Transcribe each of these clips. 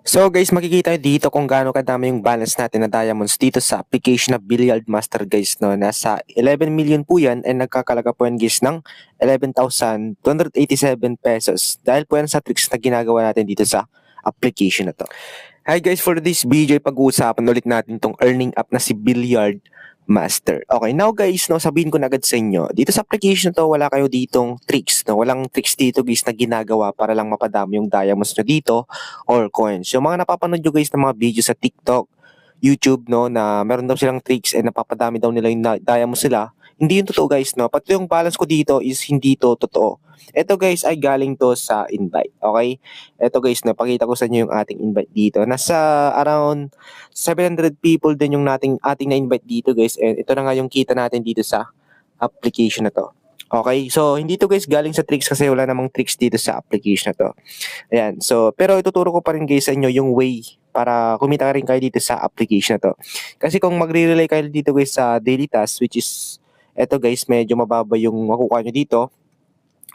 So guys, makikita nyo dito kung gaano kadami yung balance natin na diamonds dito sa application na Billiard Master guys, no. Nasa 11 million po yan and nagkakalaga po yan guys ng 11,287 pesos. Dahil po yan sa tricks na ginagawa natin dito sa application na to. Hi guys, for this video, pag-uusapan ulit natin tong earning app na si Billiard Master. Okay, now guys, no, sabihin ko na agad sa inyo, dito sa application na to, wala kayo ditong tricks, no? Walang tricks dito guys na ginagawa para lang mapadami yung diamonds nyo dito or coins. Yung mga napapanood nyo guys ng mga video sa TikTok, YouTube, no, na meron daw silang tricks and napapadami daw nila yung diamonds nila, hindi yung totoo guys, no? Pati yung balance ko dito is hindi to totoo. Ito guys ay galing to sa invite, okay? Ito guys, napakita ko sa inyo yung ating invite dito. Nasa around 700 people din yung ating na-invite dito guys. And ito na nga yung kita natin dito sa application na to. Okay, so hindi to guys galing sa tricks kasi wala namang tricks dito sa application na to. Ayan, so pero ituturo ko pa rin guys sa inyo yung way para kumita rin kayo dito sa application na to. Kasi kung magre-rely kayo dito guys sa daily task, which is eto guys, medyo mababa yung makukuha nyo dito.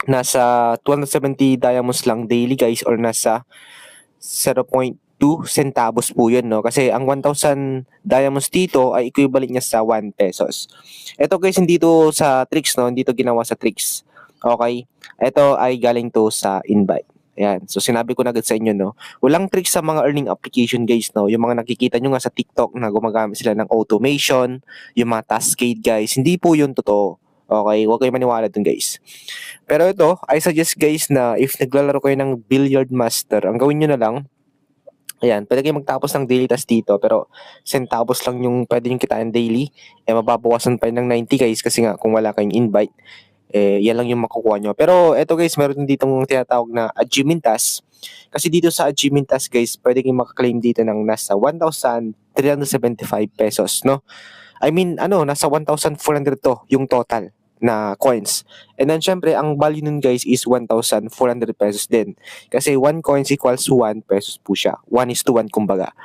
Nasa 270 diamonds lang daily guys, or nasa 0.2 centavos po yun, no? Kasi ang 1,000 diamonds dito ay equivalent niya sa 1 pesos. Ito guys, hindi to sa tricks, no? Hindi to ginawa sa tricks. Okay? Ito ay galing to sa invite. Ayan. So, sinabi ko na agad sa inyo, no? Walang tricks sa mga earning application, guys, no? Yung mga nakikita nyo nga sa TikTok na gumagamit sila ng automation, yung mga Taskade, guys. Hindi po yun totoo. Okay? Huwag kayo maniwala dun, guys. Pero ito, I suggest, guys, na if naglalaro kayo ng Billiard Master, ang gawin nyo na lang, ayan, pwede kayo magtapos ng daily task dito, pero centavos lang yung pwede yung kitain daily. Mababawasan pa yun ng 90 guys kasi nga kung wala kayong invite, yan lang yung makukuha nyo. Pero eto guys, meron ditong tinatawag na achievement task. Kasi dito sa achievement task guys, pwede kayong makaklaim dito ng nasa 1,375 pesos, no? I mean, nasa 1,400 to yung total na coins. And then syempre, ang value nun guys is 1,400 pesos din. Kasi 1 coins equals 1 pesos po siya. 1:1 kumbaga.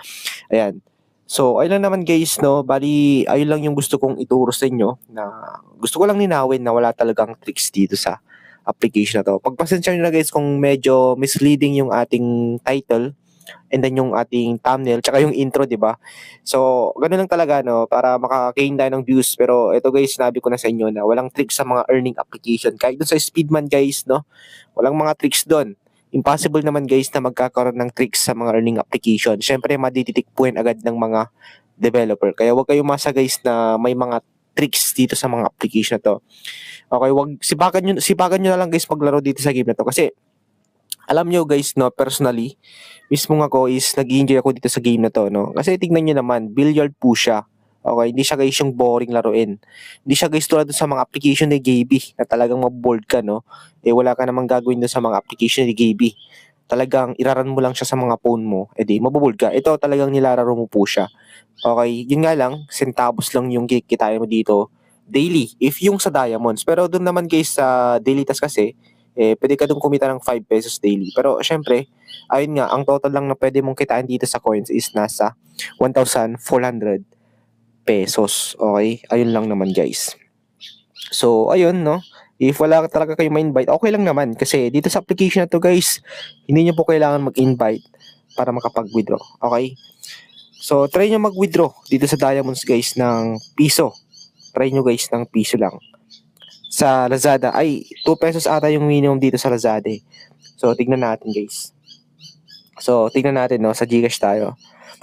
Ayan. So, ayun lang naman guys, no? Bali, ayun lang yung gusto kong ituro sa inyo na gusto ko lang ninawin na wala talagang tricks dito sa application na to. Pagpasensya nyo na guys kung medyo misleading yung ating title and then yung ating thumbnail, tsaka yung intro, di ba? So, ganun lang talaga, no? Para makakain tayo ng views. Pero ito guys, sinabi ko na sa inyo na walang tricks sa mga earning application. Kahit doon sa Speedman guys, no? Walang mga tricks doon. Impossible naman guys na magkakaroon ng tricks sa mga earning application. Syempre, madidetect agad ng mga developer. Kaya wag kayong masa guys na may mga tricks dito sa mga application na to. Okay, wag sipagan nyo na lang guys maglaro dito sa game na to kasi alam nyo guys, no, personally, mismo ako is nag-enjoy ako dito sa game na to, no. Kasi tignan nyo naman, billiard po siya. Okay, hindi siya guys yung boring laruin. Hindi siya guys tulad sa mga application ni Gaby na talagang maboard ka, no. Wala ka namang gagawin doon sa mga application ni Gaby. Talagang iraran mo lang siya sa mga phone mo, di maboboard ka. Ito talagang nilalaro mo po siya. Okay, yun nga lang, centavos lang yung kikitain mo dito daily, if yung sa diamonds. Pero doon naman guys sa daily task kasi, pwede ka doon kumita ng 5 pesos daily. Pero syempre, ayun nga, ang total lang na pwede mong kitain dito sa coins is nasa 1,400 pesos. Okay? Ayun lang naman guys. So, ayun, no? If wala talaga kayo ma-invite, okay lang naman. Kasi dito sa application na to guys, hindi nyo po kailangan mag-invite para makapag-withdraw. Okay? So, try nyo mag-withdraw dito sa Diamonds guys ng piso. Try nyo guys ng piso lang. Sa Lazada, ay 2 pesos ata yung minimum dito sa Lazada. So, tignan natin guys. So, tignan natin, no, sa GCash tayo.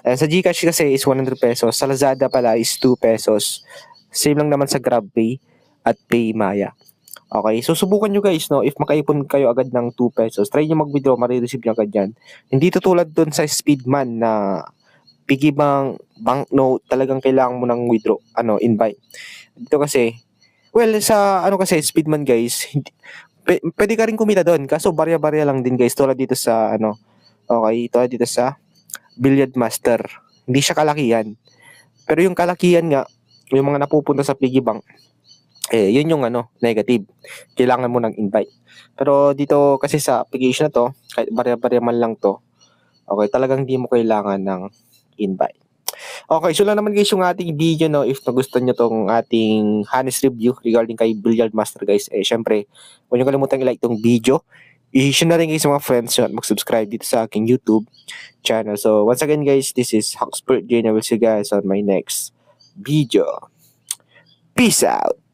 Sa GCash kasi is 100 pesos. Sa Lazada pala is 2 pesos. Same lang naman sa GrabPay at PayMaya. Okay, so subukan nyo guys, no, if makaipon kayo agad ng 2 pesos, try nyo mag-withdraw, marireceive nyo agad yan. Hindi to tulad dun sa Speedman na piggy banknote, talagang kailangan mo ng withdraw, invite. Dito kasi, well, sa kasi Speedman guys, pwede ka rin kumita doon. Kaso barya-barya lang din guys. Tulad dito sa okay, tulad dito sa Billiard Master. Hindi siya kalakihan. Pero yung kalakihan nga, yung mga napupunta sa piggy bank, yun yung negative. Kailangan mo ng invite. Pero dito kasi sa application na to, kahit barya-barya man lang to, okay, talagang hindi mo kailangan ng invite. Okay, so lang naman guys yung ating video, no. If nagustuhan nyo tong ating honest review regarding kay Billiard Master guys, syempre, huwag nyo kalimutan i-like tong video. i-share na rin kayo sa mga friends nyo at mag-subscribe dito sa aking YouTube channel. So, once again guys, this is Hawkspert Jane. I will see you guys on my next video. Peace out!